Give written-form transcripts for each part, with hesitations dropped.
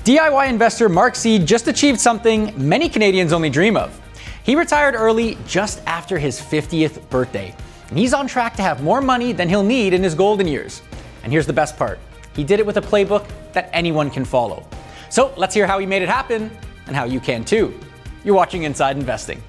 DIY investor Mark Seed just achieved something many Canadians only dream of. He retired early just after his 50th birthday. And he's on track to have more money than he'll need in his golden years. And here's the best part. He did it with a playbook that anyone can follow. So let's hear how he made it happen and how you can too. You're watching Inside Investing.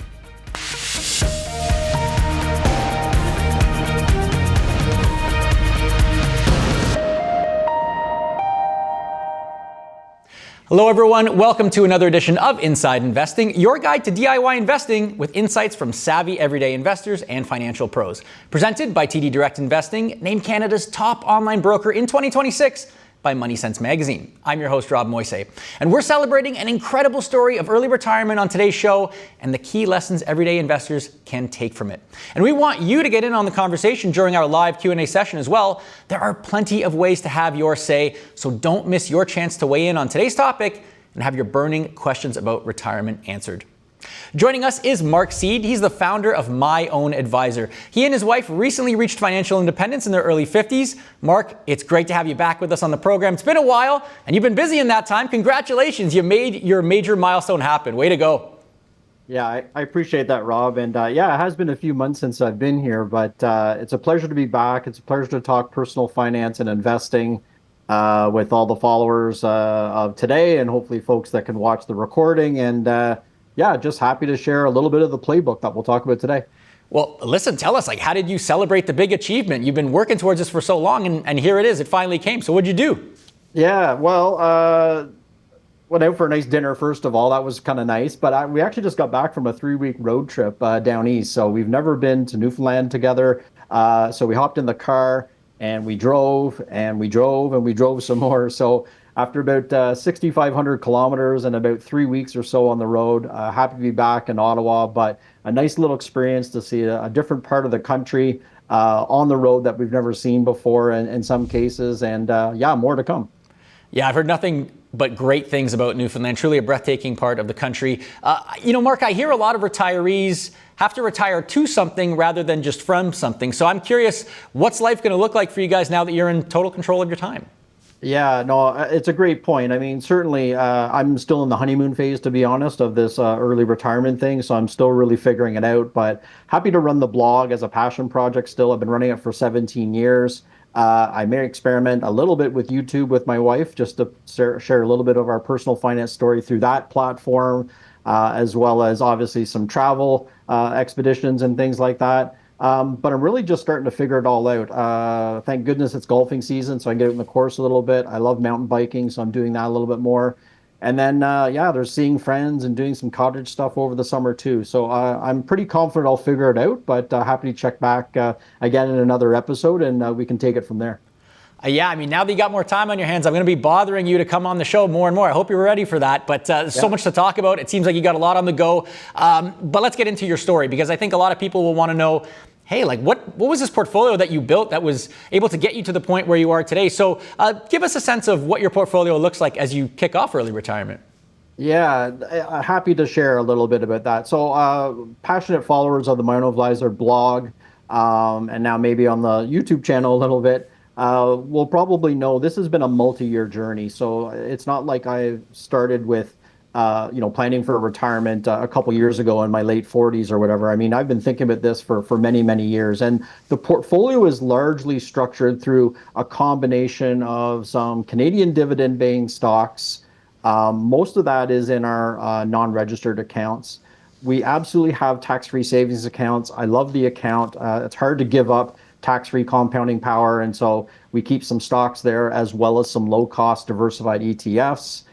Hello everyone, welcome to another edition of Inside Investing, your guide to DIY investing with insights from savvy everyday investors and financial pros. Presented by TD Direct Investing, named Canada's top online broker in 2026 by Money Sense Magazine. I'm your host, Rob Moise, and we're celebrating an incredible story of early retirement on today's show and the key lessons everyday investors can take from it. And we want you to get in on the conversation during our live Q&A session as well. There are plenty of ways to have your say, so don't miss your chance to weigh in on today's topic and have your burning questions about retirement answered. Joining us is Mark Seed. He's the founder of My Own Advisor. He and his wife recently reached financial independence in their early 50s. Mark, it's great to have you back with us on the program. It's been a while, and you've been busy in that time. Congratulations, you made your major milestone happen. Way to go. Yeah, I appreciate that, Rob. And yeah, it has been a few months since I've been here, but it's a pleasure to be back. It's a pleasure to talk personal finance and investing with all the followers of today, and hopefully folks that can watch the recording. And yeah, just happy to share a little bit of the playbook that we'll talk about today. Well, listen, tell us, how did you celebrate the big achievement? You've been working towards this for so long, and here it is. It finally came. So what'd you do? Yeah, well, went out for a nice dinner, first of all. That was kind of nice. But we actually just got back from a 3-week road trip down east. So we've never been to Newfoundland together. So we hopped in the car and we drove and we drove and we drove some more. So after about 6,500 kilometers and about 3 weeks or so on the road, happy to be back in Ottawa, but a nice little experience to see a different part of the country on the road that we've never seen before in some cases. And yeah, more to come. Yeah, I've heard nothing but great things about Newfoundland, truly a breathtaking part of the country. Mark, I hear a lot of retirees have to retire to something rather than just from something. So I'm curious, what's life going to look like for you guys now that you're in total control of your time? Yeah, no, it's a great point. I mean, certainly I'm still in the honeymoon phase, to be honest, of this early retirement thing. So I'm still really figuring it out, but happy to run the blog as a passion project still. I've been running it for 17 years. I may experiment a little bit with YouTube with my wife, just to share a little bit of our personal finance story through that platform, as well as obviously some travel expeditions and things like that. But I'm really just starting to figure it all out. Thank goodness it's golfing season, so I can get out in the course a little bit. I love mountain biking, so I'm doing that a little bit more. And then, yeah, there's seeing friends and doing some cottage stuff over the summer too. So I'm pretty confident I'll figure it out, but happy to check back again in another episode, and we can take it from there. Yeah, I mean, now that you got more time on your hands, I'm going to be bothering you to come on the show more and more. I hope you're ready for that. But there's so much to talk about. It seems like you got a lot on the go. But let's get into your story, because I think a lot of people will want to know, hey, what was this portfolio that you built that was able to get you to the point where you are today? So give us a sense of what your portfolio looks like as you kick off early retirement. Yeah, happy to share a little bit about that. So passionate followers of the My Own Advisor blog, and now maybe on the YouTube channel a little bit, will probably know this has been a multi-year journey. So it's not like I started with planning for retirement a couple years ago in my late 40s or whatever. I mean, I've been thinking about this for many, many years. And the portfolio is largely structured through a combination of some Canadian dividend-paying stocks. Most of that is in our non-registered accounts. We absolutely have tax-free savings accounts. I love the account. It's hard to give up tax-free compounding power. And so we keep some stocks there, as well as some low-cost diversified ETFs.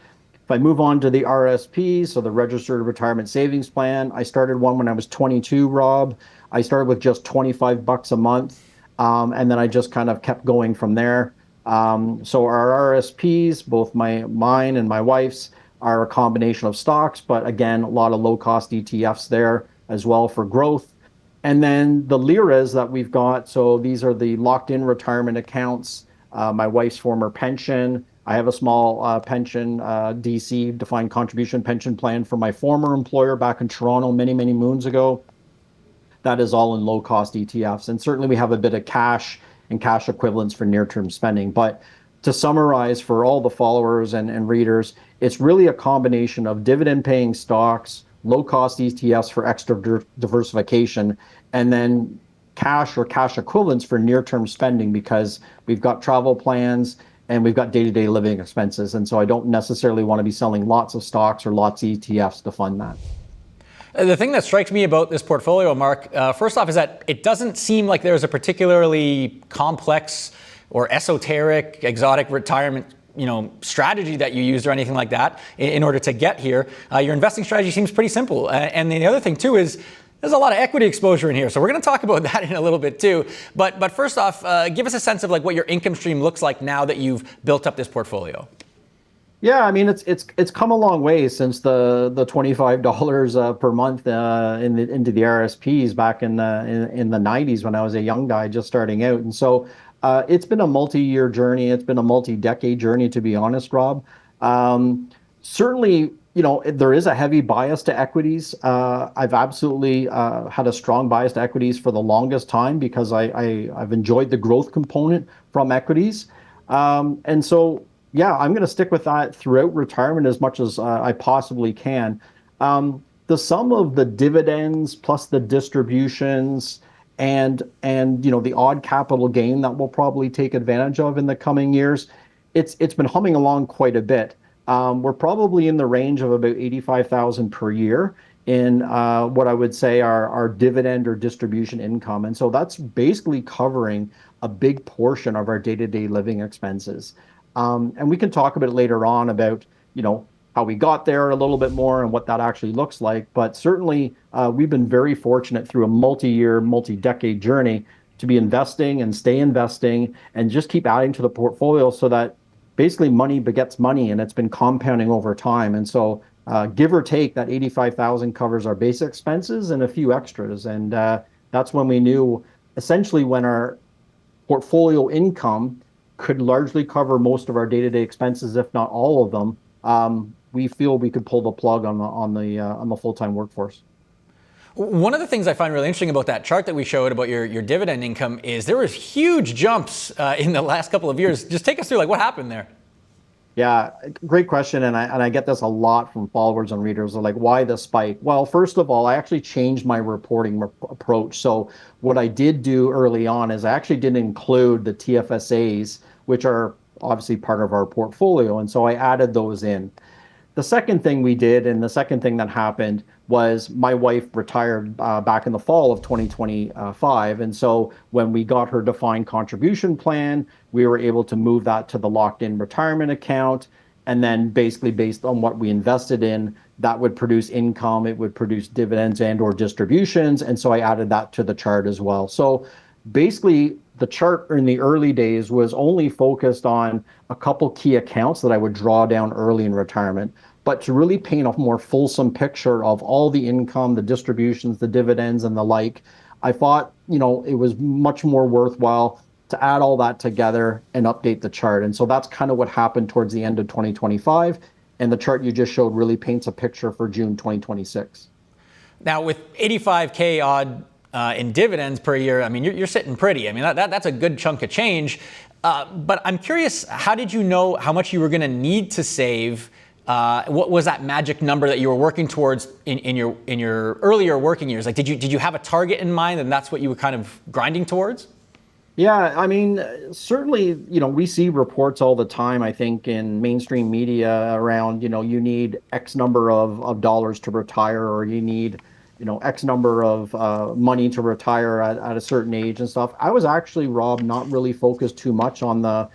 If I move on to the RSP, so the Registered Retirement Savings Plan, I started one when I was 22, Rob. I started with just $25 a month, and then I just kind of kept going from there. So our RSPs, both mine and my wife's, are a combination of stocks, but again, a lot of low-cost ETFs there as well for growth. And then the LIRAs that we've got, so these are the locked-in retirement accounts, my wife's former pension. I have a small pension, DC, defined contribution pension plan for my former employer back in Toronto many, many moons ago. That is all in low-cost ETFs. And certainly we have a bit of cash and cash equivalents for near-term spending. But to summarize for all the followers and readers, it's really a combination of dividend paying stocks, low cost ETFs for extra diversification, and then cash or cash equivalents for near-term spending, because we've got travel plans and we've got day-to-day living expenses. And so I don't necessarily want to be selling lots of stocks or lots of ETFs to fund that. The thing that strikes me about this portfolio, Mark, first off, is that it doesn't seem like there's a particularly complex or esoteric, exotic retirement strategy that you used or anything like that in order to get here. Your investing strategy seems pretty simple. And the other thing too is there's a lot of equity exposure in here. So we're going to talk about that in a little bit too. But first off, give us a sense of like what your income stream looks like now that you've built up this portfolio. Yeah, I mean it's come a long way since the $25 per month into the RSPs back in the 90s when I was a young guy just starting out. And so it's been a multi-year journey. It's been a multi-decade journey, to be honest, Rob. Certainly, there is a heavy bias to equities. I've absolutely had a strong bias to equities for the longest time because I've enjoyed the growth component from equities. And so, yeah, I'm going to stick with that throughout retirement as much as I possibly can. The sum of the dividends plus the distributions and the odd capital gain that we'll probably take advantage of in the coming years, it's been humming along quite a bit. We're probably in the range of about $85,000 per year in what I would say our dividend or distribution income, and so that's basically covering a big portion of our day-to-day living expenses. And we can talk a bit later on about how we got there a little bit more and what that actually looks like. But certainly, we've been very fortunate through a multi-year, multi-decade journey to be investing and stay investing and just keep adding to the portfolio so that basically money begets money, and it's been compounding over time. And so give or take, that 85,000 covers our basic expenses and a few extras. And that's when we knew essentially when our portfolio income could largely cover most of our day-to-day expenses, if not all of them. We feel we could pull the plug on the full-time workforce. One of the things I find really interesting about that chart that we showed about your dividend income is there was huge jumps in the last couple of years. Just take us through what happened there. Yeah, great question, and I get this a lot from followers and readers. They're like, why the spike? Well, first of all, I actually changed my reporting approach. So what I did do early on is I actually didn't include the TFSAs, which are obviously part of our portfolio, and so I added those in. The second thing we did, and the second thing that happened, was my wife retired back in the fall of 2025. And so when we got her defined contribution plan, we were able to move that to the locked-in retirement account. And then basically based on what we invested in, that would produce income, it would produce dividends and or distributions. And so I added that to the chart as well. So basically, the chart in the early days was only focused on a couple key accounts that I would draw down early in retirement. But to really paint a more fulsome picture of all the income, the distributions, the dividends, and the like, I thought, it was much more worthwhile to add all that together and update the chart. And so that's kind of what happened towards the end of 2025. And the chart you just showed really paints a picture for June 2026. Now, with 85K odd in dividends per year, I mean, you're sitting pretty. I mean, that's a good chunk of change. But I'm curious, how did you know how much you were going to need to save? What was that magic number that you were working towards in your earlier working years? Like, did you have a target in mind, and that's what you were kind of grinding towards? Yeah, I mean, certainly, we see reports all the time, I think, in mainstream media around, you need X number of dollars to retire, or you need X number of money to retire at a certain age and stuff. I was actually, Rob, not really focused too much on the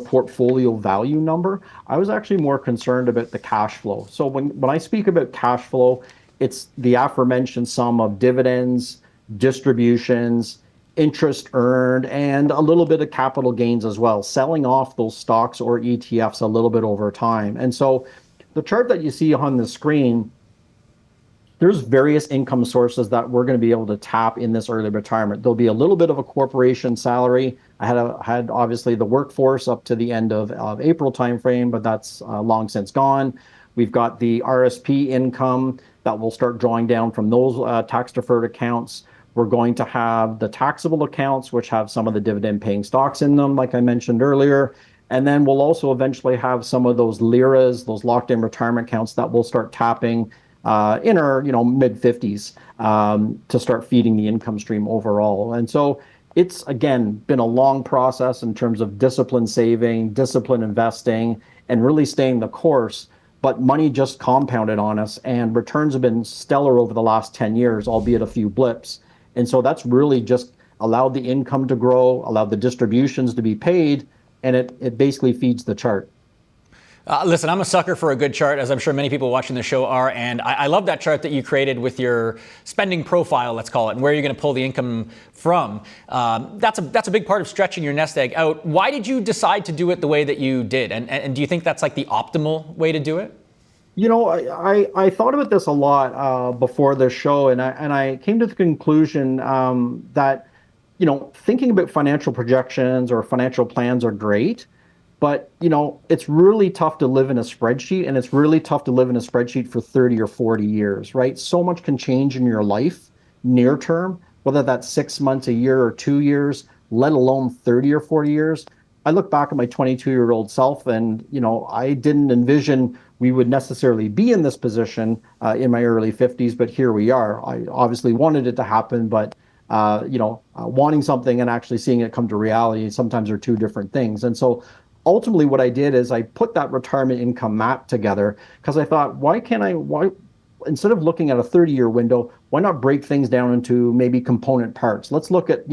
portfolio value number. I was actually more concerned about the cash flow. So when I speak about cash flow, it's the aforementioned sum of dividends, distributions, interest earned, and a little bit of capital gains as well, selling off those stocks or ETFs a little bit over time. And so the chart that you see on the screen, there's various income sources that we're going to be able to tap in this early retirement. There'll be a little bit of a corporation salary. I had obviously the workforce up to the end of April timeframe, but that's long since gone. We've got the RSP income that will start drawing down from those tax deferred accounts. We're going to have the taxable accounts, which have some of the dividend paying stocks in them, like I mentioned earlier. And then we'll also eventually have some of those liras, those locked in retirement accounts that we'll start tapping in our mid 50s to start feeding the income stream overall. And so it's again been a long process in terms of discipline saving, discipline investing, and really staying the course. But money just compounded on us, and returns have been stellar over the last 10 years, albeit a few blips. And so that's really just allowed the income to grow, allowed the distributions to be paid, and it basically feeds the chart. Listen, I'm a sucker for a good chart, as I'm sure many people watching the show are, and I love that chart that you created with your spending profile, let's call it, and where you're going to pull the income from. That's a big part of stretching your nest egg out. Why did you decide to do it the way that you did, and do you think that's like the optimal way to do it? I thought about this a lot before this show, and I came to the conclusion that thinking about financial projections or financial plans are great. But, it's really tough to live in a spreadsheet, and it's really tough to live in a spreadsheet for 30 or 40 years, right? So much can change in your life near term, whether that's 6 months, a year, or 2 years, let alone 30 or 40 years. I look back at my 22-year-old self, and, I didn't envision we would necessarily be in this position in my early 50s, but here we are. I obviously wanted it to happen, but wanting something and actually seeing it come to reality sometimes are two different things. And so ultimately what I did is I put that retirement income map together because I thought, why instead of looking at a 30-year window, why not break things down into maybe component parts? Let's look at,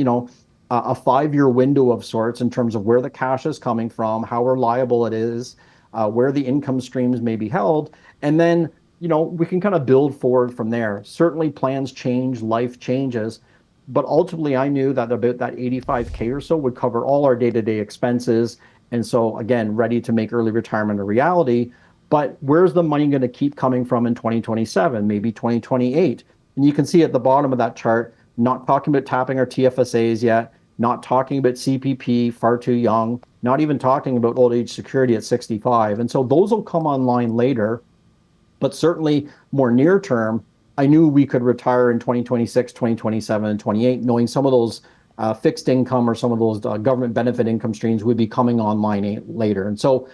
a 5-year window of sorts in terms of where the cash is coming from, how reliable it is, where the income streams may be held. And then, we can kind of build forward from there. Certainly plans change, life changes. But ultimately, I knew that about that 85K or so would cover all our day-to-day expenses. And so, again, ready to make early retirement a reality. But where's the money going to keep coming from in 2027, maybe 2028? And you can see at the bottom of that chart, not talking about tapping our TFSAs yet, not talking about CPP, far too young, not even talking about old age security at 65. And so those will come online later. But certainly more near term, I knew we could retire in 2026, 2027, and 28, knowing some of those fixed income or some of those government benefit income streams would be coming online later. And so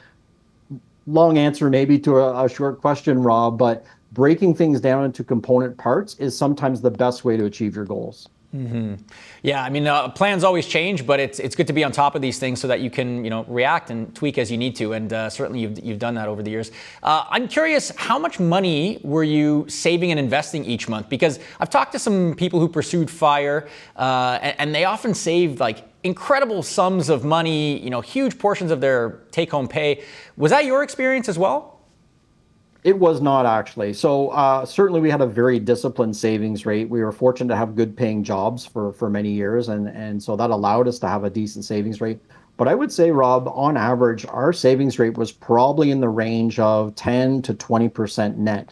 long answer maybe to a short question, Rob, but breaking things down into component parts is sometimes the best way to achieve your goals. Mm-hmm. Yeah, I mean, plans always change, but it's good to be on top of these things so that you can, react and tweak as you need to. And certainly you've done that over the years. I'm curious, how much money were you saving and investing each month? Because I've talked to some people who pursued FIRE, and they often saved like incredible sums of money, huge portions of their take-home pay. Was that your experience as well? It was not actually. So certainly we had a very disciplined savings rate. We were fortunate to have good paying jobs for many years. And so that allowed us to have a decent savings rate. But I would say, Rob, on average, our savings rate was probably in the range of 10 to 20% net.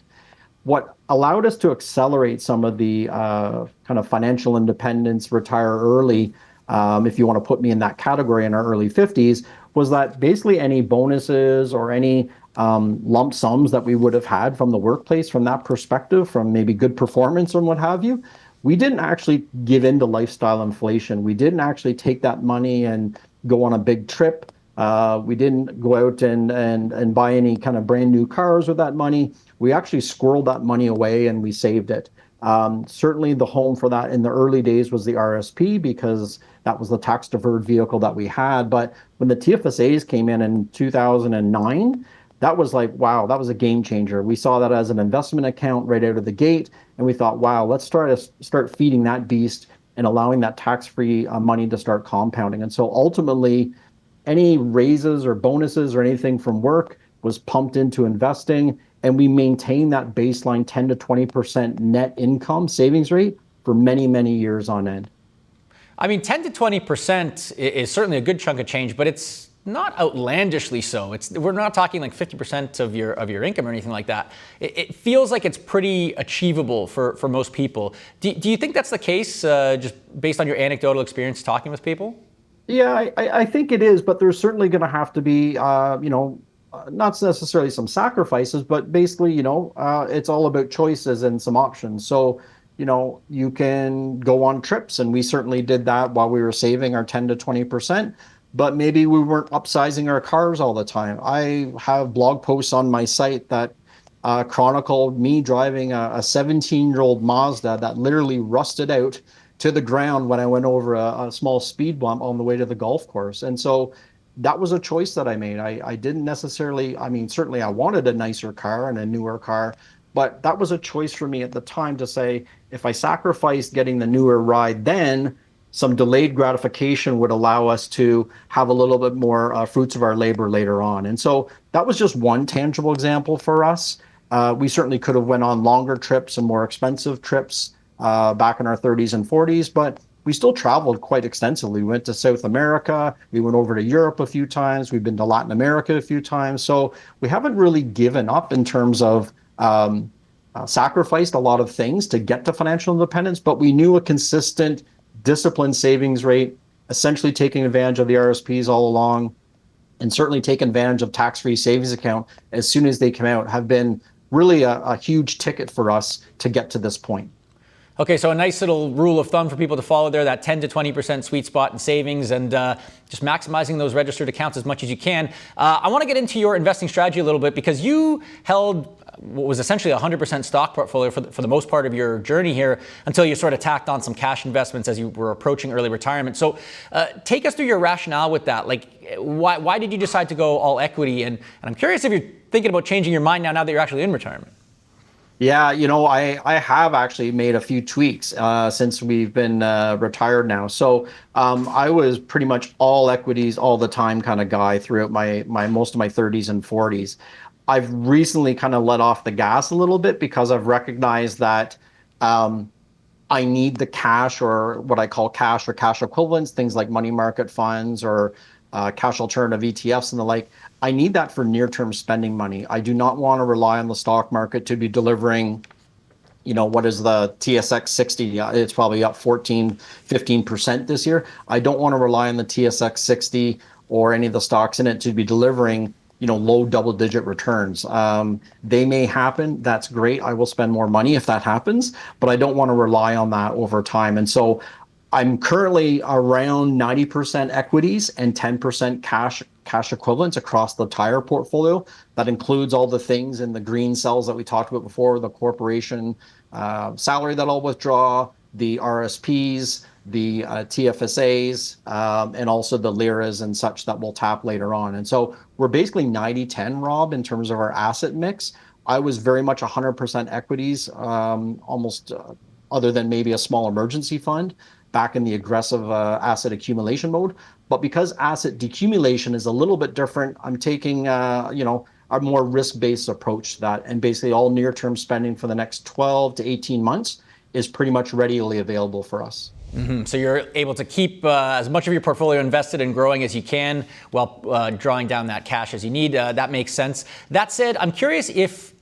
What allowed us to accelerate some of the kind of financial independence, retire early, if you want to put me in that category in our early 50s, was that basically any bonuses or any lump sums that we would have had from the workplace from that perspective, from maybe good performance and what have you, we didn't actually give in to lifestyle inflation. We didn't actually take that money and go on a big trip. We didn't go out and buy any kind of brand new cars with that money. We actually squirreled that money away and we saved it. Certainly the home for that in the early days was the RSP because that was the tax deferred vehicle that we had. But when the TFSAs came in 2009, that was like, wow, that was a game changer. We saw that as an investment account right out of the gate. And we thought, wow, let's start feeding that beast and allowing that tax-free money to start compounding. And so ultimately, any raises or bonuses or anything from work was pumped into investing. And we maintained that baseline 10 to 20% net income savings rate for many, many years on end. I mean, 10 to 20% is certainly a good chunk of change, but it's not outlandishly so. We're not talking like 50% of your income or anything like that. It feels like it's pretty achievable for most people. Do you think that's the case, just based on your anecdotal experience talking with people? Yeah, I think it is, but there's certainly going to have to be, not necessarily some sacrifices, but basically, it's all about choices and some options. So, you can go on trips, and we certainly did that while we were saving our 10 to 20%. but maybe we weren't upsizing our cars all the time. I have blog posts on my site that chronicled me driving a 17-year-old Mazda that literally rusted out to the ground when I went over a small speed bump on the way to the golf course. And so that was a choice that I made. I didn't necessarily, I mean, certainly I wanted a nicer car and a newer car, but that was a choice for me at the time to say, if I sacrificed getting the newer ride then, some delayed gratification would allow us to have a little bit more fruits of our labor later on. And so that was just one tangible example for us. We certainly could have went on longer trips and more expensive trips back in our 30s and 40s, but we still traveled quite extensively. We went to South America, we went over to Europe a few times, we've been to Latin America a few times. So we haven't really given up in terms of sacrificed a lot of things to get to financial independence, but we knew a consistent, disciplined savings rate, essentially taking advantage of the RSPs all along, and certainly taking advantage of tax-free savings account as soon as they come out, have been really a huge ticket for us to get to this point. Okay, so a nice little rule of thumb for people to follow there, that 10 to 20% sweet spot in savings, and just maximizing those registered accounts as much as you can. I want to get into your investing strategy a little bit, because you held what was essentially a 100% stock portfolio for the most part of your journey here, until you sort of tacked on some cash investments as you were approaching early retirement. So take us through your rationale with that. Like, why did you decide to go all equity? And I'm curious if you're thinking about changing your mind now that you're actually in retirement. Yeah, I have actually made a few tweaks since we've been retired now. So I was pretty much all equities all the time kind of guy throughout my most of my 30s and 40s. I've recently kind of let off the gas a little bit because I've recognized that I need the cash, or what I call cash or cash equivalents, things like money market funds or cash alternative ETFs and the like. I need that for near-term spending money. I do not want to rely on the stock market to be delivering, what is the TSX 60? It's probably up 15% this year. I don't want to rely on the TSX 60 or any of the stocks in it to be delivering, low double-digit returns. They may happen. That's great. I will spend more money if that happens, but I don't want to rely on that over time. And so I'm currently around 90% equities and 10% cash equivalents across the entire portfolio. That includes all the things in the green cells that we talked about before, the corporation salary that I'll withdraw, the RSPs, the TFSAs, and also the liras and such that we'll tap later on. And so we're basically 90-10, Rob, in terms of our asset mix. I was very much 100% equities, almost other than maybe a small emergency fund, back in the aggressive asset accumulation mode. But because asset decumulation is a little bit different, I'm taking a more risk-based approach to that. And basically all near-term spending for the next 12 to 18 months is pretty much readily available for us. Mm-hmm. So you're able to keep as much of your portfolio invested and growing as you can while drawing down that cash as you need. That makes sense. That said, I'm curious if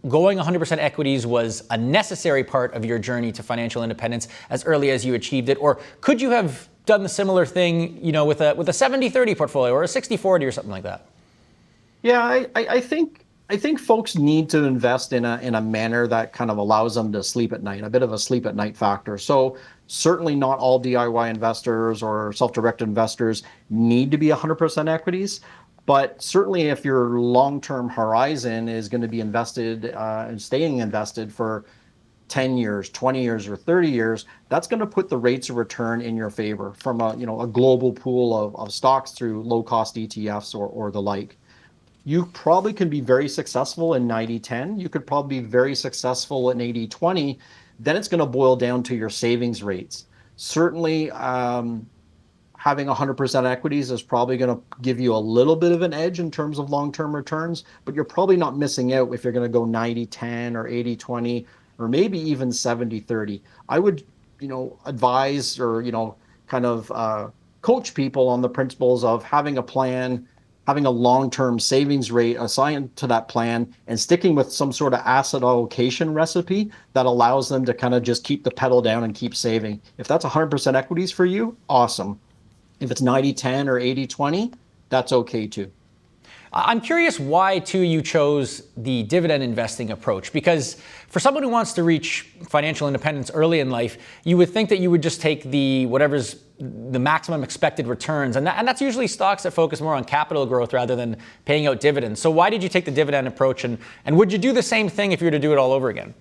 going 100% equities was a necessary part of your journey to financial independence as early as you achieved it, or could you have done the similar thing, with a 70-30 portfolio or a 60-40 or something like that? Yeah, I think folks need to invest in a manner that kind of allows them to sleep at night, a bit of a sleep at night factor. So certainly not all DIY investors or self-directed investors need to be 100% equities. But certainly if your long-term horizon is going to be invested and staying invested for 10 years, 20 years, or 30 years, that's going to put the rates of return in your favor from a global pool of stocks through low-cost ETFs or the like. You probably can be very successful in 90-10. You could probably be very successful in 80-20. Then it's going to boil down to your savings rates. Certainly, having 100% equities is probably going to give you a little bit of an edge in terms of long-term returns, but you're probably not missing out if you're going to go 90-10 or 80-20 or maybe even 70-30. I would, advise or, kind of coach people on the principles of having a plan, having a long-term savings rate assigned to that plan, and sticking with some sort of asset allocation recipe that allows them to kind of just keep the pedal down and keep saving. If that's 100% equities for you, awesome. If it's 90-10 or 80-20, that's okay too. I'm curious why, too, you chose the dividend investing approach, because for someone who wants to reach financial independence early in life, you would think that you would just take whatever's the maximum expected returns, and that's usually stocks that focus more on capital growth rather than paying out dividends. So why did you take the dividend approach, and would you do the same thing if you were to do it all over again?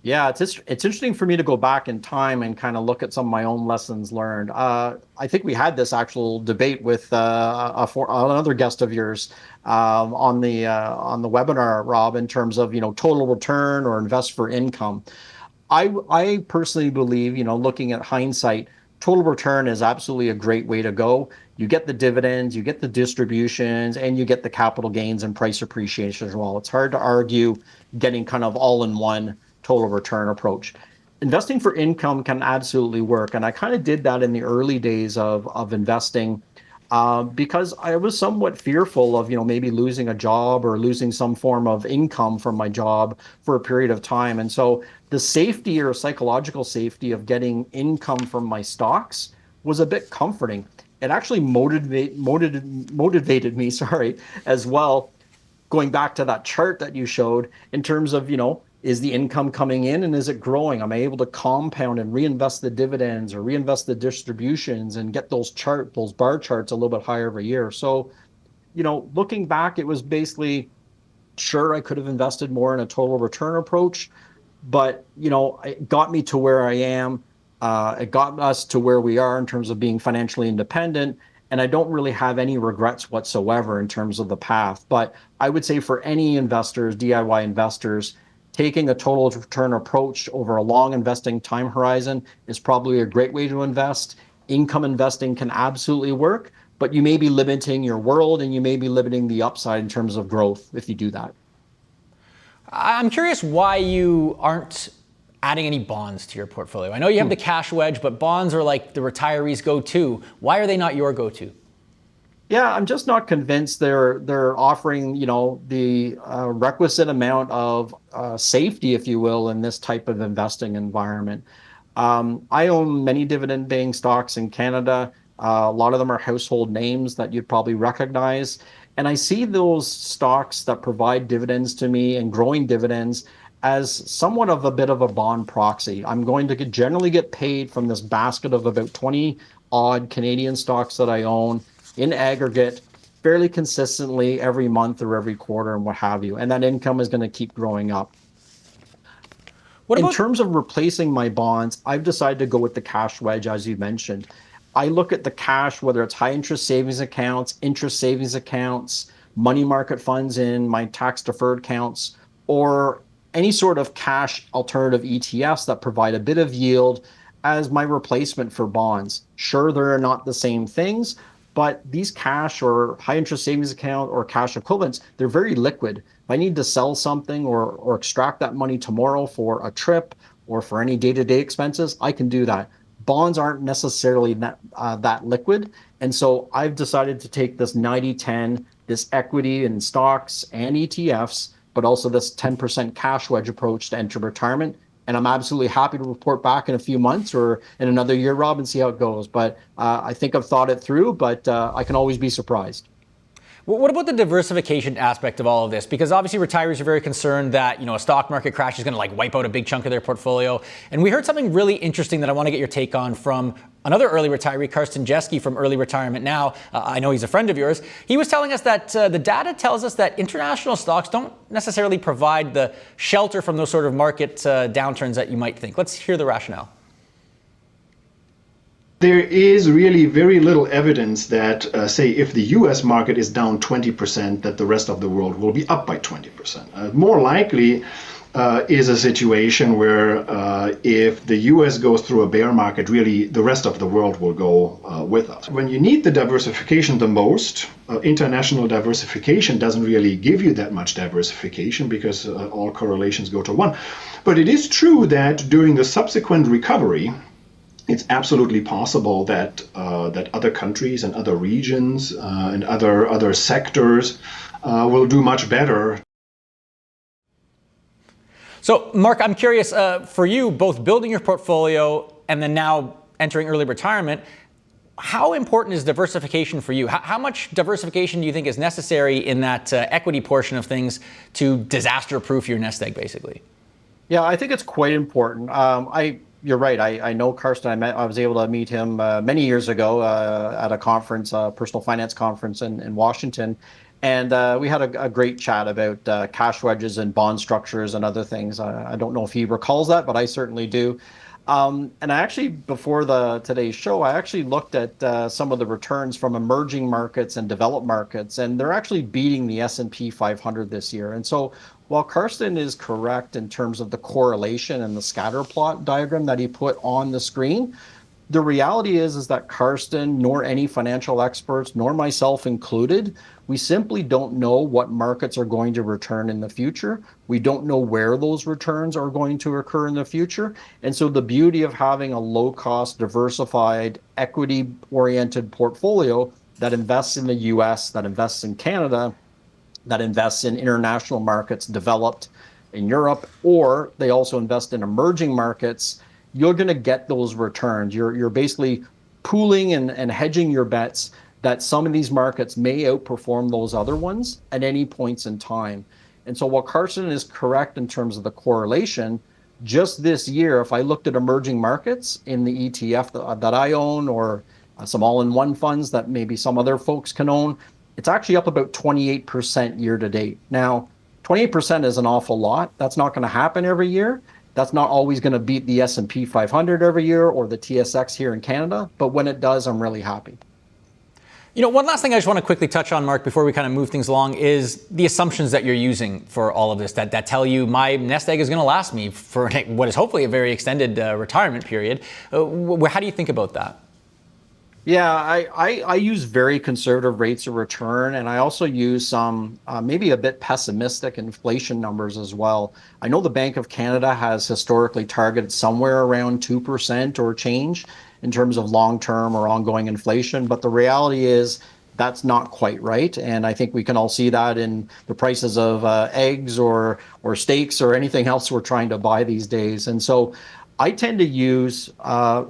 Yeah, it's interesting for me to go back in time and kind of look at some of my own lessons learned. I think we had this actual debate with another guest of yours on the webinar, Rob, in terms of total return or invest for income. I personally believe, looking at hindsight, total return is absolutely a great way to go. You get the dividends, you get the distributions, and you get the capital gains and price appreciation as well. It's hard to argue getting kind of all in one total return approach. Investing for income can absolutely work. And I kind of did that in the early days of investing because I was somewhat fearful of, maybe losing a job or losing some form of income from my job for a period of time. And so the safety or psychological safety of getting income from my stocks was a bit comforting. It actually motivated me, as well, going back to that chart that you showed in terms of, is the income coming in and is it growing? Am I able to compound and reinvest the dividends or reinvest the distributions and get those bar charts a little bit higher every year? So, looking back, it was basically, sure, I could have invested more in a total return approach, but, it got me to where I am. It got us to where we are in terms of being financially independent. And I don't really have any regrets whatsoever in terms of the path. But I would say for any investors, DIY investors, taking a total return approach over a long investing time horizon is probably a great way to invest. Income investing can absolutely work, but you may be limiting your world and you may be limiting the upside in terms of growth if you do that. I'm curious why you aren't adding any bonds to your portfolio. I know you have the cash wedge, but bonds are like the retirees' go-to. Why are they not your go-to? Yeah, I'm just not convinced they're offering, the requisite amount of safety, if you will, in this type of investing environment. I own many dividend-paying stocks in Canada. A lot of them are household names that you'd probably recognize. And I see those stocks that provide dividends to me and growing dividends as somewhat of a bit of a bond proxy. I'm going to generally get paid from this basket of about 20 odd Canadian stocks that I own in aggregate fairly consistently every month or every quarter and what have you. And that income is going to keep growing up. In terms of replacing my bonds, I've decided to go with the cash wedge, as you mentioned. I look at the cash, whether it's high interest savings accounts, interest savings accounts, money market funds in my tax deferred accounts, or any sort of cash alternative ETFs that provide a bit of yield as my replacement for bonds. Sure, they're not the same things, but these cash or high interest savings account or cash equivalents, they're very liquid. If I need to sell something or extract that money tomorrow for a trip or for any day-to-day expenses, I can do that. Bonds aren't necessarily that liquid. And so I've decided to take this 90-10, this equity in stocks and ETFs, but also this 10% cash wedge approach to enter retirement. And I'm absolutely happy to report back in a few months or in another year, Rob, and see how it goes. But I think I've thought it through, but I can always be surprised. What about the diversification aspect of all of this? Because obviously retirees are very concerned that a stock market crash is going to wipe out a big chunk of their portfolio. And we heard something really interesting that I want to get your take on from another early retiree, Karsten Jeske from Early Retirement Now. I know he's a friend of yours. He was telling us that the data tells us that international stocks don't necessarily provide the shelter from those sort of market downturns that you might think. Let's hear the rationale. There is really very little evidence that, say, if the US market is down 20%, that the rest of the world will be up by 20%. More likely is a situation where if the US goes through a bear market, really the rest of the world will go with us. When you need the diversification the most, international diversification doesn't really give you that much diversification because all correlations go to one. But it is true that during the subsequent recovery, it's absolutely possible that that other countries and other regions and other sectors will do much better. So, Mark, I'm curious, for you, both building your portfolio and then now entering early retirement, How important is diversification for you? How much diversification do you think is necessary in that equity portion of things to disaster-proof your nest egg, basically? Yeah, I think it's quite important. You're right. I know Karsten. I was able to meet him many years ago at a conference, a personal finance conference in Washington, and we had a great chat about cash wedges and bond structures and other things. I don't know if he recalls that, but I certainly do. And I actually, before today's show, I actually looked at some of the returns from emerging markets and developed markets, and they're actually beating the S&P 500 this year. And so while Karsten is correct in terms of the correlation and the scatter plot diagram that he put on the screen, the reality is that Karsten, nor any financial experts, nor myself included, we simply don't know what markets are going to return in the future. We don't know where those returns are going to occur in the future. And so the beauty of having a low-cost, diversified, equity-oriented portfolio that invests in the US, that invests in Canada, that invests in international markets developed in Europe, or they also invest in emerging markets, you're going to get those returns. You're basically pooling and hedging your bets that some of these markets may outperform those other ones at any points in time. And so while Karsten is correct in terms of the correlation, just this year, if I looked at emerging markets in the ETF that I own, or some all-in-one funds that maybe some other folks can own, it's actually up about 28% year to date. Now, 28% is an awful lot. That's not going to happen every year. That's not always going to beat the S&P 500 every year or the TSX here in Canada. But when it does, I'm really happy. You know, one last thing I just want to quickly touch on, Mark, before we kind of move things along, is the assumptions that you're using for all of this that tell you my nest egg is going to last me for what is hopefully a very extended retirement period. How do you think about that? Yeah, I use very conservative rates of return, and I also use some maybe a bit pessimistic inflation numbers as well. I know the Bank of Canada has historically targeted somewhere around 2% or change in terms of long-term or ongoing inflation, but the reality is that's not quite right. And I think we can all see that in the prices of eggs or steaks or anything else we're trying to buy these days. And so I tend to use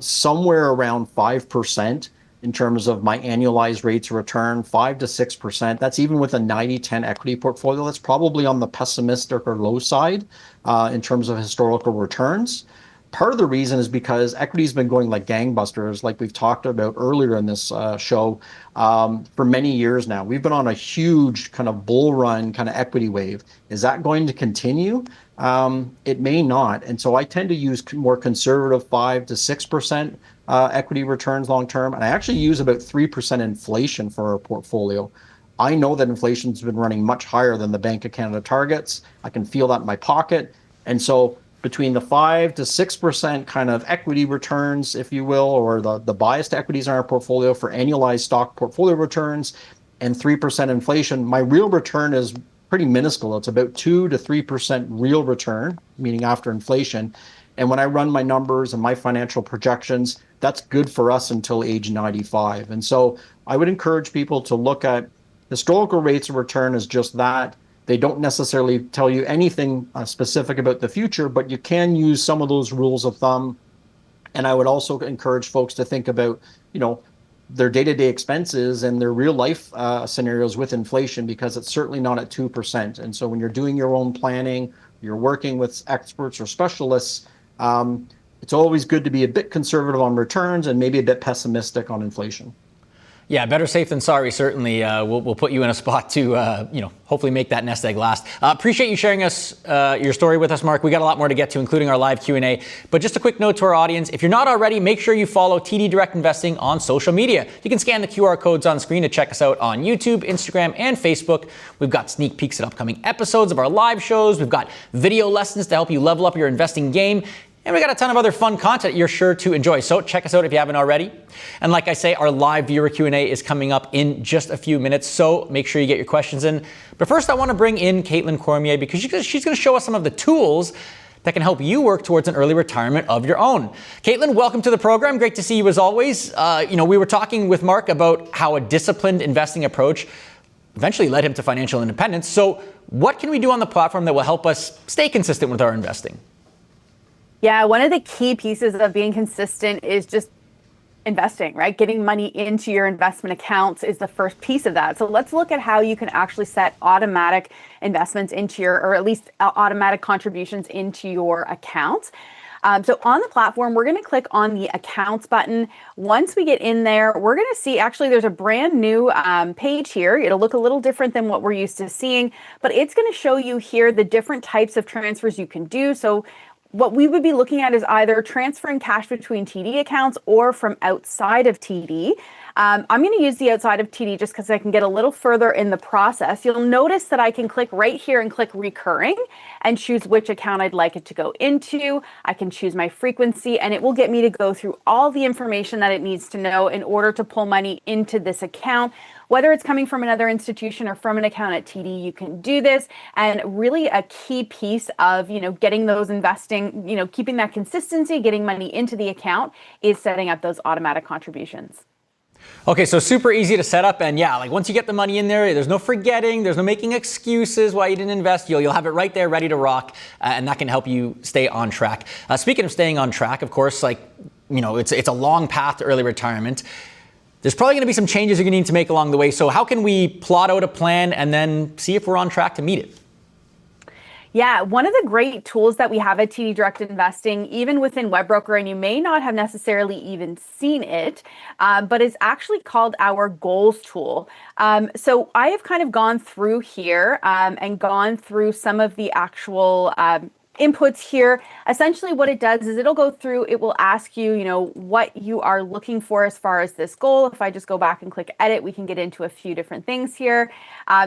somewhere around 5% in terms of my annualized rates of return, 5 to 6%. That's even with a 90-10 equity portfolio. That's probably on the pessimistic or low side in terms of historical returns. Part of the reason is because equity's been going like gangbusters, like we've talked about earlier in this show, for many years now. We've been on a huge kind of bull run kind of equity wave. Is that going to continue? It may not. And so I tend to use more conservative 5 to 6% equity returns long term. And I actually use about 3% inflation for our portfolio. I know that inflation's been running much higher than the Bank of Canada targets. I can feel that in my pocket. And so between the 5 to 6% kind of equity returns, if you will, or the biased equities in our portfolio for annualized stock portfolio returns, and 3% inflation, my real return is pretty minuscule. It's about 2 to 3% real return, meaning after inflation. And when I run my numbers and my financial projections, that's good for us until age 95. And so I would encourage people to look at historical rates of return as just that. They don't necessarily tell you anything specific about the future, but you can use some of those rules of thumb. And I would also encourage folks to think about, their day-to-day expenses and their real life scenarios with inflation, because it's certainly not at 2%. And so when you're doing your own planning, you're working with experts or specialists, it's always good to be a bit conservative on returns and maybe a bit pessimistic on inflation. Yeah, better safe than sorry, certainly. We'll put you in a spot to, hopefully make that nest egg last. Appreciate you sharing your story with us, Mark. We got a lot more to get to, including our live Q&A. But just a quick note to our audience, if you're not already, make sure you follow TD Direct Investing on social media. You can scan the QR codes on screen to check us out on YouTube, Instagram, and Facebook. We've got sneak peeks at upcoming episodes of our live shows. We've got video lessons to help you level up your investing game. And we got a ton of other fun content you're sure to enjoy. So check us out if you haven't already. And like I say, our live viewer Q&A is coming up in just a few minutes. So make sure you get your questions in. But first, I want to bring in Caitlin Cormier because she's going to show us some of the tools that can help you work towards an early retirement of your own. Caitlin, welcome to the program. Great to see you as always. We were talking with Mark about how a disciplined investing approach eventually led him to financial independence. So what can we do on the platform that will help us stay consistent with our investing? Yeah, one of the key pieces of being consistent is just investing, right? Getting money into your investment accounts is the first piece of that. So let's look at how you can actually set automatic investments into your, or at least automatic contributions into your accounts. So on the platform, we're going to click on the accounts button. Once we get in there, we're going to see actually there's a brand new page here. It'll look a little different than what we're used to seeing, but it's going to show you here the different types of transfers you can do. So what we would be looking at is either transferring cash between TD accounts or from outside of TD. I'm going to use the outside of TD just because I can get a little further in the process. You'll notice that I can click right here and click recurring and choose which account I'd like it to go into. I can choose my frequency and it will get me to go through all the information that it needs to know in order to pull money into this account. Whether it's coming from another institution or from an account at TD, you can do this. And really a key piece of, getting those investing, keeping that consistency, getting money into the account is setting up those automatic contributions. Okay, so super easy to set up, and yeah, like once you get the money in there, there's no forgetting, there's no making excuses why you didn't invest. You'll have it right there ready to rock, and that can help you stay on track. Speaking of staying on track, of course, it's a long path to early retirement. There's probably going to be some changes you're going to need to make along the way. So how can we plot out a plan and then see if we're on track to meet it? Yeah, one of the great tools that we have at TD Direct Investing, even within WebBroker, and you may not have necessarily even seen it, but it's actually called our goals tool. So I have kind of gone through here and gone through some of the actual inputs here. Essentially what it does is it'll go through, it will ask you, what you are looking for as far as this goal. If I just go back and click edit, we can get into a few different things here.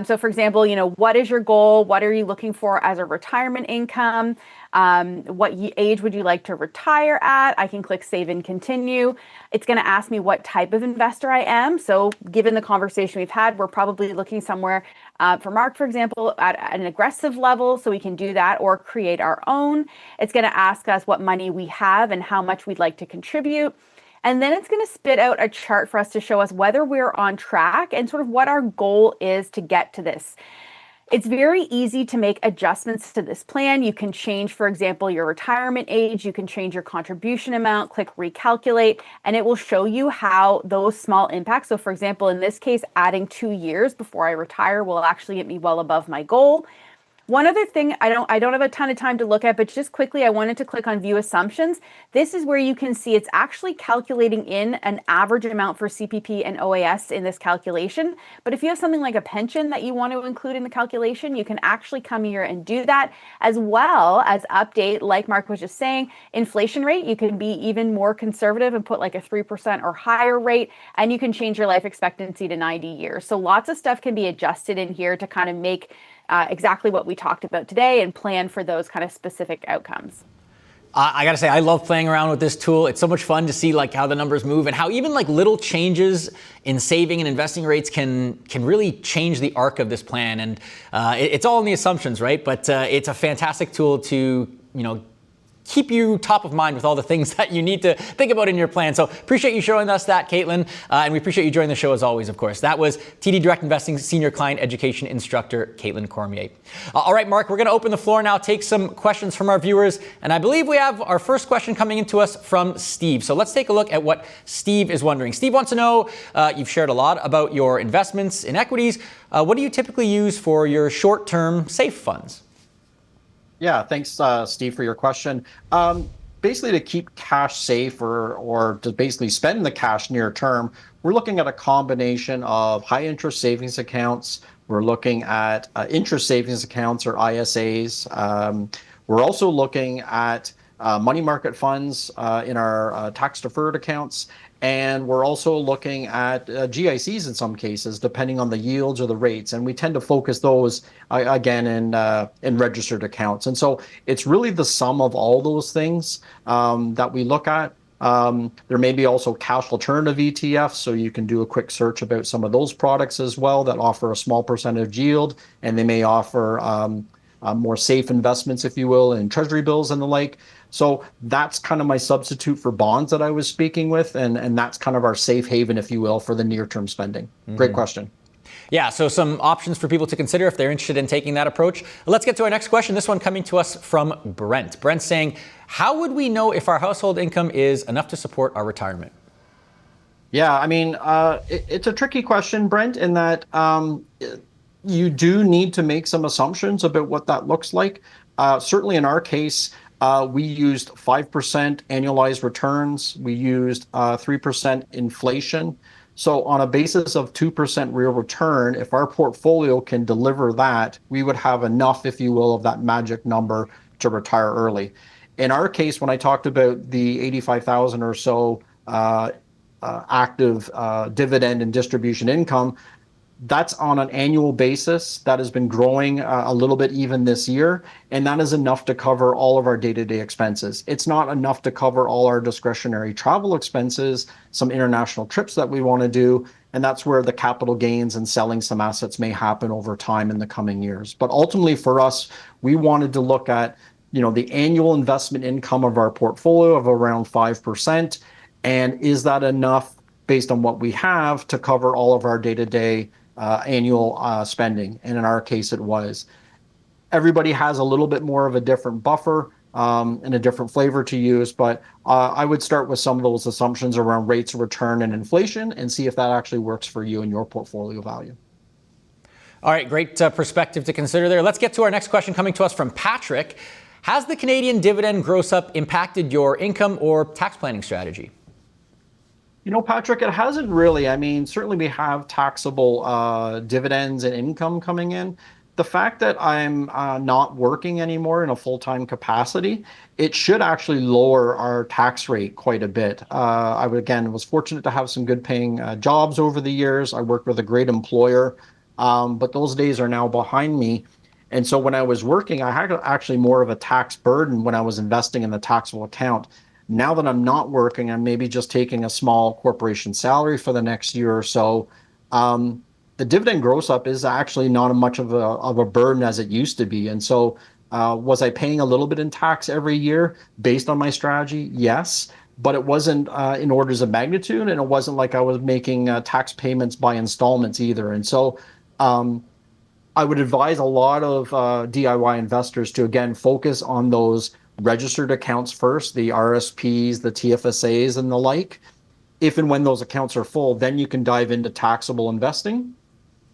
So for example, what is your goal? What are you looking for as a retirement income? What age would you like to retire at? I can click save and continue. It's going to ask me what type of investor I am. So given the conversation we've had, we're probably looking somewhere for Mark, for example, at an aggressive level, so we can do that or create our own. It's going to ask us what money we have and how much we'd like to contribute. And then it's going to spit out a chart for us to show us whether we're on track and sort of what our goal is to get to this. It's very easy to make adjustments to this plan. You can change, for example, your retirement age. You can change your contribution amount, click recalculate, and it will show you how those small impacts. So for example, in this case, adding 2 years before I retire will actually get me well above my goal. One other thing I don't have a ton of time to look at, but just quickly, I wanted to click on view assumptions. This is where you can see it's actually calculating in an average amount for CPP and OAS in this calculation. But if you have something like a pension that you want to include in the calculation, you can actually come here and do that, as well as update, like Mark was just saying, inflation rate. You can be even more conservative and put like a 3% or higher rate, and you can change your life expectancy to 90 years. So lots of stuff can be adjusted in here to kind of make exactly what we talked about today and plan for those kind of specific outcomes. I gotta say, I love playing around with this tool. It's so much fun to see how the numbers move and how even little changes in saving and investing rates can really change the arc of this plan. And it's all in the assumptions, right? But it's a fantastic tool to keep you top of mind with all the things that you need to think about in your plan. So appreciate you showing us that, Caitlin. And we appreciate you joining the show as always, of course. That was TD Direct Investing Senior Client Education Instructor, Caitlin Cormier. All right, Mark, we're going to open the floor now, take some questions from our viewers. And I believe we have our first question coming into us from Steve. So let's take a look at what Steve is wondering. Steve wants to know, you've shared a lot about your investments in equities. What do you typically use for your short-term safe funds? Yeah, thanks, Steve, for your question. Basically, to keep cash safe or to basically spend the cash near term, we're looking at a combination of high interest savings accounts. We're looking at interest savings accounts or ISAs. We're also looking at money market funds in our tax deferred accounts. And we're also looking at GICs in some cases, depending on the yields or the rates. And we tend to focus those, again, in registered accounts. And so it's really the sum of all those things that we look at. There may be also cash alternative ETFs, so you can do a quick search about some of those products as well that offer a small percentage yield, and they may offer more safe investments, if you will, in treasury bills and the like. So that's kind of my substitute for bonds that I was speaking with, and that's kind of our safe haven, if you will, for the near-term spending. Mm-hmm. Great question. Yeah, so some options for people to consider if they're interested in taking that approach. Let's get to our next question. This one coming to us from Brent. Brent's saying, how would we know if our household income is enough to support our retirement? Yeah, I mean, it's a tricky question, Brent, in that you do need to make some assumptions about what that looks like. Certainly in our case, we used 5% annualized returns. We used 3% inflation. So on a basis of 2% real return, if our portfolio can deliver that, we would have enough, if you will, of that magic number to retire early. In our case, when I talked about the 85,000 or so active dividend and distribution income, that's on an annual basis. That has been growing a little bit even this year, and that is enough to cover all of our day-to-day expenses. It's not enough to cover all our discretionary travel expenses, some international trips that we want to do, and that's where the capital gains and selling some assets may happen over time in the coming years. But ultimately for us, we wanted to look at, the annual investment income of our portfolio of around 5%, and is that enough based on what we have to cover all of our day-to-day annual spending? And in our case, it was. Everybody has a little bit more of a different buffer and a different flavor to use, but I would start with some of those assumptions around rates of return and inflation and see if that actually works for you and your portfolio value. All right, great perspective to consider there. Let's get to our next question coming to us from Patrick. Has the Canadian dividend gross up impacted your income or tax planning strategy? Patrick, it hasn't really. I mean, certainly we have taxable dividends and income coming in. The fact that I'm not working anymore in a full-time capacity, it should actually lower our tax rate quite a bit. Again, was fortunate to have some good paying jobs over the years. I worked with a great employer, but those days are now behind me. And so when I was working, I had actually more of a tax burden when I was investing in the taxable account. Now that I'm not working, I'm maybe just taking a small corporation salary for the next year or so. The dividend gross up is actually not much of a burden as it used to be. And so was I paying a little bit in tax every year based on my strategy? Yes, but it wasn't in orders of magnitude, and it wasn't like I was making tax payments by installments either. And so I would advise a lot of DIY investors to, again, focus on those registered accounts first, the RSPs, the TFSAs, and the like. If and when those accounts are full, then you can dive into taxable investing.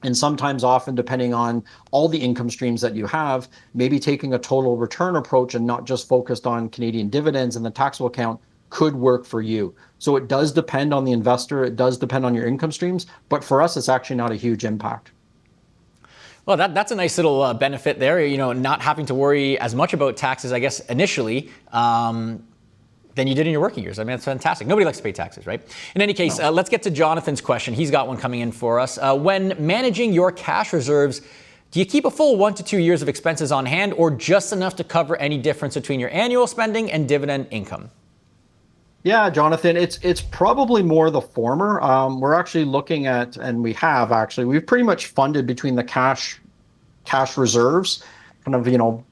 And sometimes, often, depending on all the income streams that you have, maybe taking a total return approach and not just focused on Canadian dividends in the taxable account could work for you. So it does depend on the investor. It does depend on your income streams. But for us, it's actually not a huge impact. Well, that's a nice little benefit there, not having to worry as much about taxes, I guess, initially, than you did in your working years. I mean, that's fantastic. Nobody likes to pay taxes, right? In any case, let's get to Jonathan's question. He's got one coming in for us. When managing your cash reserves, do you keep a full 1 to 2 years of expenses on hand, or just enough to cover any difference between your annual spending and dividend income? Yeah, Jonathan, it's probably more the former. We're actually looking at, and we've pretty much funded between the cash reserves, kind of,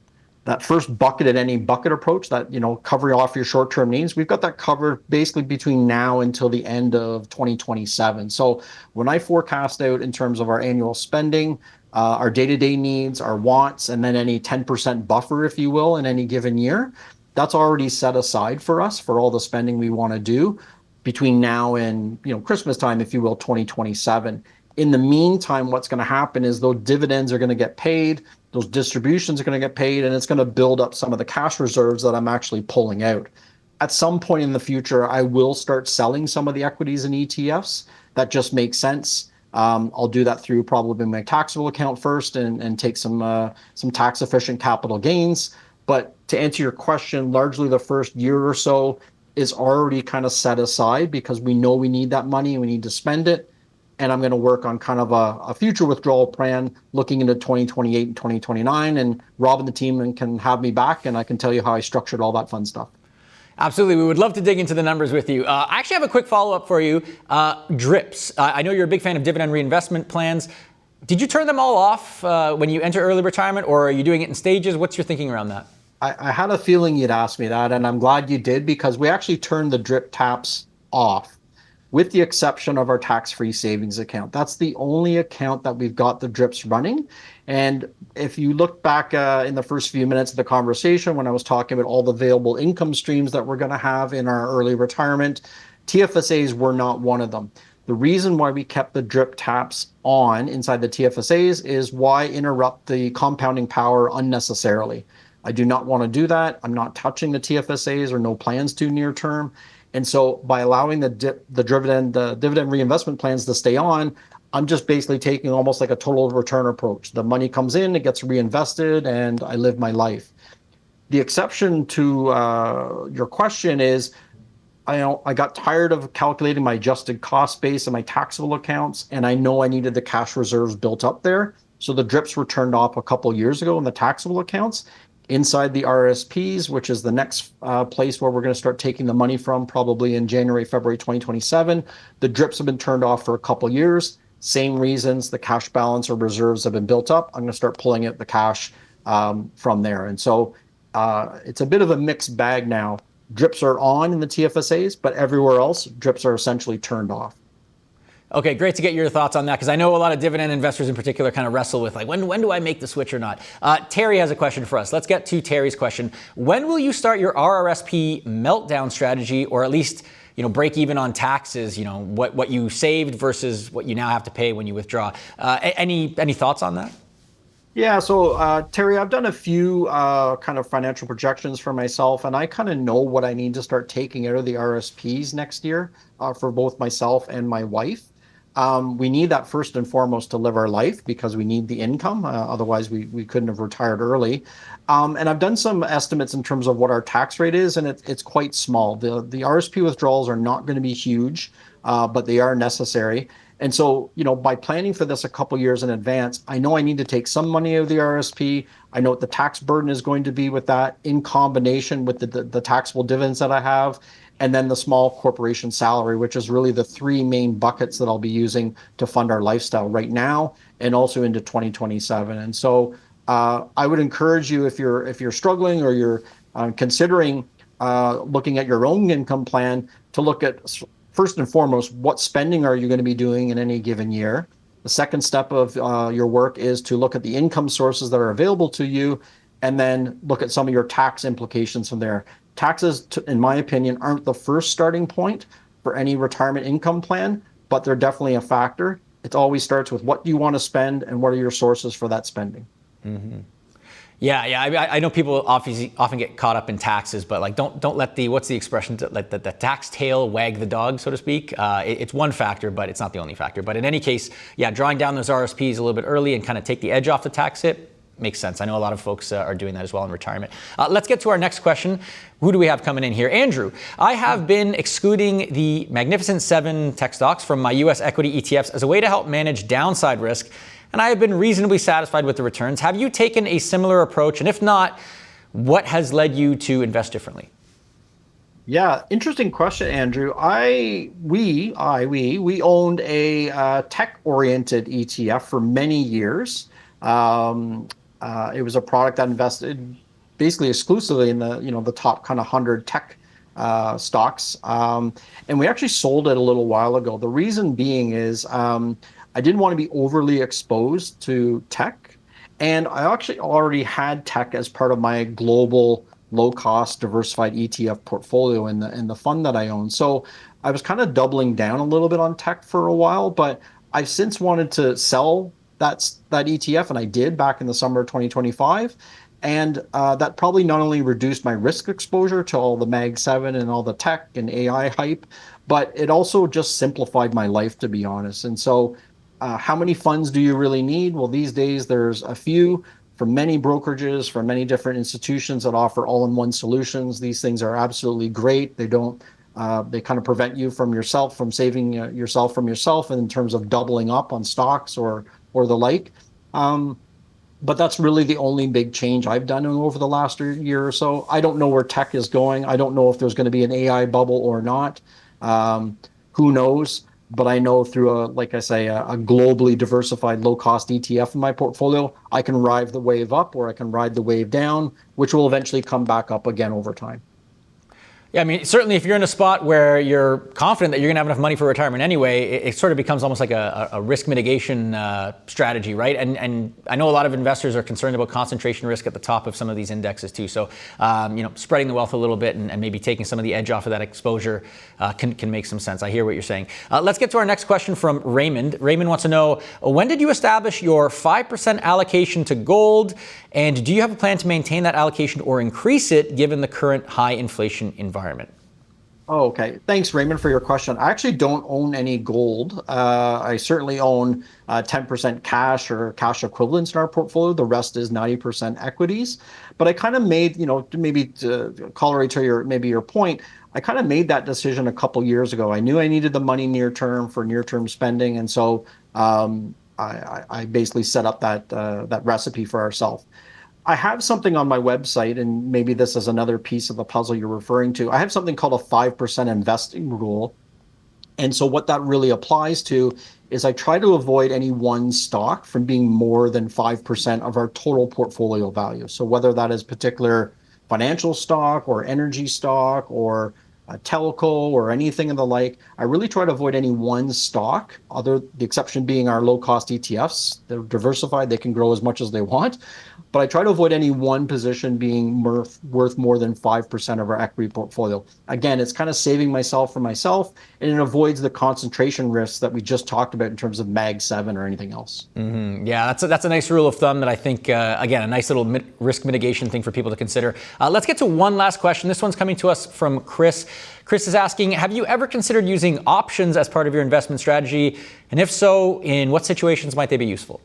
that first bucket at any bucket approach, that, covering off your short-term needs. We've got that covered basically between now until the end of 2027. So when I forecast out in terms of our annual spending, our day-to-day needs, our wants, and then any 10% buffer, if you will, in any given year, that's already set aside for us for all the spending we want to do between now and Christmas time, if you will, 2027. In the meantime, what's going to happen is those dividends are going to get paid, those distributions are going to get paid, and it's going to build up some of the cash reserves that I'm actually pulling out. At some point in the future, I will start selling some of the equities and ETFs. That just makes sense. I'll do that through probably my taxable account first and take some tax efficient capital gains. But to answer your question, largely the first year or so is already kind of set aside because we know we need that money and we need to spend it. And I'm going to work on kind of a future withdrawal plan looking into 2028 and 2029. And Rob and the team can have me back, and I can tell you how I structured all that fun stuff. Absolutely. We would love to dig into the numbers with you. I actually have a quick follow-up for you. DRIPs. I know you're a big fan of dividend reinvestment plans. Did you turn them all off when you enter early retirement, or are you doing it in stages? What's your thinking around that? I had a feeling you'd ask me that, and I'm glad you did, because we actually turned the DRIP taps off, with the exception of our tax-free savings account. That's the only account that we've got the DRIPs running. And if you look back in the first few minutes of the conversation when I was talking about all the available income streams that we're going to have in our early retirement, TFSAs were not one of them. The reason why we kept the drip taps on inside the TFSAs is why interrupt the compounding power unnecessarily. I do not want to do that. I'm not touching the TFSAs or no plans to near term. And so by allowing the dividend reinvestment plans to stay on, I'm just basically taking almost like a total return approach. The money comes in, it gets reinvested, and I live my life. The exception to your question is, I got tired of calculating my adjusted cost base and my taxable accounts, and I know I needed the cash reserves built up there. So the drips were turned off a couple years ago in the taxable accounts. Inside the RSPs, which is the next place where we're going to start taking the money from, probably in January, February 2027, the drips have been turned off for a couple years. Same reasons, the cash balance or reserves have been built up. I'm going to start pulling the cash from there. And so it's a bit of a mixed bag now. Drips are on in the TFSAs, but everywhere else, drips are essentially turned off. Okay, great to get your thoughts on that, because I know a lot of dividend investors in particular kind of wrestle with, like, when do I make the switch or not? Terry has a question for us. Let's get to Terry's question. When will you start your RRSP meltdown strategy, or at least, break even on taxes, what you saved versus what you now have to pay when you withdraw? Any thoughts on that? Yeah, so Terry, I've done a few kind of financial projections for myself, and I kind of know what I need to start taking out of the RSPs next year for both myself and my wife. We need that first and foremost to live our life, because we need the income. Otherwise, we couldn't have retired early. And I've done some estimates in terms of what our tax rate is, and it's quite small. The RSP withdrawals are not going to be huge, but they are necessary. And so, by planning for this a couple years in advance, I know I need to take some money out of the RSP. I know what the tax burden is going to be with that, in combination with the taxable dividends that I have, and then the small corporation salary, which is really the three main buckets that I'll be using to fund our lifestyle right now and also into 2027. And so I would encourage you, if you're struggling or you're considering looking at your own income plan, to look at, first and foremost, what spending are you going to be doing in any given year? The second step of your work is to look at the income sources that are available to you, and then look at some of your tax implications from there. Taxes, in my opinion, aren't the first starting point for any retirement income plan, but they're definitely a factor. It always starts with, what do you want to spend and what are your sources for that spending? Mm-hmm. Yeah. I know people often get caught up in taxes, but don't let what's the expression? Let the tax tail wag the dog, so to speak. It's one factor, but it's not the only factor. But in any case, drawing down those RSPs a little bit early and kind of take the edge off the tax hit makes sense. I know a lot of folks are doing that as well in retirement. Let's get to our next question. Who do we have coming in here? Andrew, I have been excluding the Magnificent 7 tech stocks from my U.S. equity ETFs as a way to help manage downside risk, and I have been reasonably satisfied with the returns. Have you taken a similar approach? And if not, what has led you to invest differently? Yeah, interesting question, Andrew. We owned a tech-oriented ETF for many years. It was a product that invested basically exclusively in the top kind of 100 tech stocks, and we actually sold it a little while ago. The reason being is I didn't want to be overly exposed to tech, and I actually already had tech as part of my global low-cost diversified ETF portfolio in the fund that I own. So I was kind of doubling down a little bit on tech for a while, but I've since wanted to sell that ETF, and I did back in the summer of 2025. And that probably not only reduced my risk exposure to all the Mag 7 and all the tech and AI hype, but it also just simplified my life, to be honest. And so how many funds do you really need? Well, these days there's a few from many brokerages, from many different institutions that offer all-in-one solutions. These things are absolutely great. They kind of prevent you from saving yourself from yourself in terms of doubling up on stocks or the like. But that's really the only big change I've done over the last year or so. I don't know where tech is going. I don't know if there's going to be an AI bubble or not. Who knows? But I know through a globally diversified low-cost ETF in my portfolio, I can ride the wave up or I can ride the wave down, which will eventually come back up again over time. Yeah, I mean, certainly if you're in a spot where you're confident that you're going to have enough money for retirement anyway, it sort of becomes almost like a risk mitigation strategy, right? And I know a lot of investors are concerned about concentration risk at the top of some of these indexes too. So, spreading the wealth a little bit and maybe taking some of the edge off of that exposure can make some sense. I hear what you're saying. Let's get to our next question from Raymond. Raymond wants to know, when did you establish your 5% allocation to gold? And do you have a plan to maintain that allocation or increase it given the current high inflation environment? Oh, okay. Thanks, Raymond, for your question. I actually don't own any gold. I certainly own 10% cash or cash equivalents in our portfolio. The rest is 90% equities. But I kind of made, maybe to correlate to your point, I kind of made that decision a couple years ago. I knew I needed the money near term for near term spending, and so I basically set up that recipe for ourselves. I have something on my website, and maybe this is another piece of the puzzle you're referring to. I have something called a 5% investing rule. And so what that really applies to is I try to avoid any one stock from being more than 5% of our total portfolio value. So whether that is particular financial stock or energy stock or a telco or anything of the like, I really try to avoid any one stock, the exception being our low cost ETFs. They're diversified, they can grow as much as they want. But I try to avoid any one position being worth more than 5% of our equity portfolio. Again, it's kind of saving myself from myself, and it avoids the concentration risks that we just talked about in terms of Mag 7 or anything else. Mm-hmm. Yeah, that's a nice rule of thumb that I think, again, a nice little risk mitigation thing for people to consider. Let's get to one last question. This one's coming to us from Chris. Chris is asking, have you ever considered using options as part of your investment strategy? And if so, in what situations might they be useful?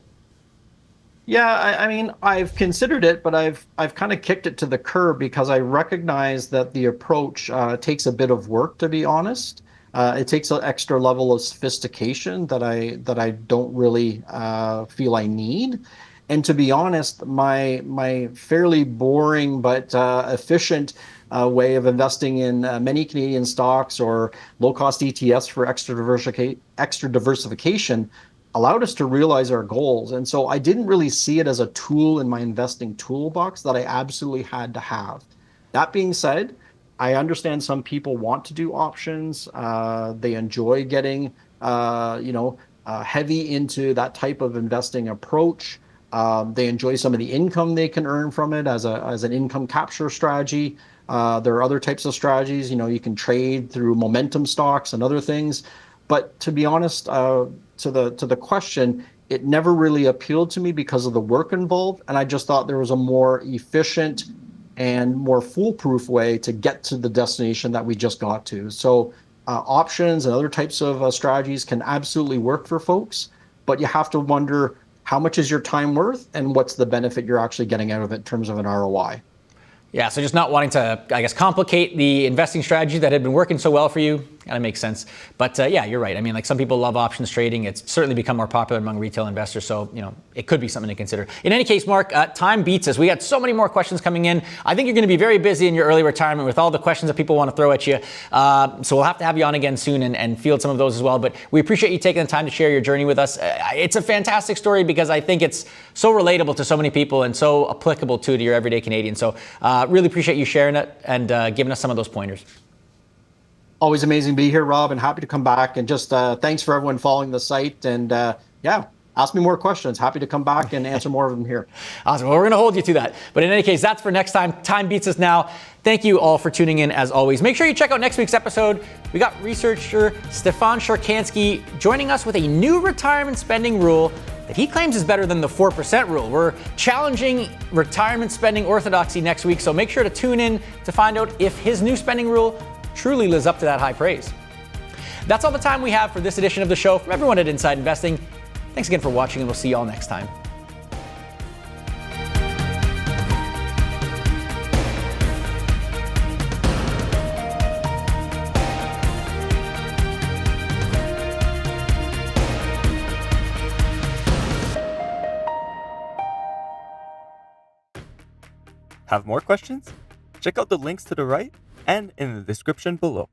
Yeah, I mean, I've considered it, but I've kind of kicked it to the curb because I recognize that the approach takes a bit of work, to be honest. It takes an extra level of sophistication that I don't really feel I need. And to be honest, my fairly boring but efficient way of investing in many Canadian stocks or low-cost ETFs for extra diversification allowed us to realize our goals. And so I didn't really see it as a tool in my investing toolbox that I absolutely had to have. That being said, I understand some people want to do options. They enjoy getting, heavy into that type of investing approach. They enjoy some of the income they can earn from it as an income capture strategy. There are other types of strategies. You can trade through momentum stocks and other things. But to be honest, to the question, it never really appealed to me because of the work involved, and I just thought there was a more efficient and more foolproof way to get to the destination that we just got to. So options and other types of strategies can absolutely work for folks, but you have to wonder how much is your time worth and what's the benefit you're actually getting out of it in terms of an ROI. Yeah, so just not wanting to, I guess, complicate the investing strategy that had been working so well for you. Kind of makes sense. But yeah, you're right. I mean, like some people love options trading. It's certainly become more popular among retail investors. So, it could be something to consider. In any case, Mark, time beats us. We got so many more questions coming in. I think you're going to be very busy in your early retirement with all the questions that people want to throw at you. So we'll have to have you on again soon and field some of those as well. But we appreciate you taking the time to share your journey with us. It's a fantastic story because I think it's so relatable to so many people and so applicable to your everyday Canadian. So really appreciate you sharing it and giving us some of those pointers. Always amazing to be here, Rob, and happy to come back. And just thanks for everyone following the site. And ask me more questions. Happy to come back and answer more of them here. Awesome. Well, we're going to hold you to that. But in any case, that's for next time. Time beats us now. Thank you all for tuning in as always. Make sure you check out next week's episode. We got researcher Stefan Shorkansky joining us with a new retirement spending rule that he claims is better than the 4% rule. We're challenging retirement spending orthodoxy next week, so make sure to tune in to find out if his new spending rule truly lives up to that high praise. That's all the time we have for this edition of the show. From everyone at Inside Investing, thanks again for watching, and we'll see you all next time. Have more questions? Check out the links to the right and in the description below.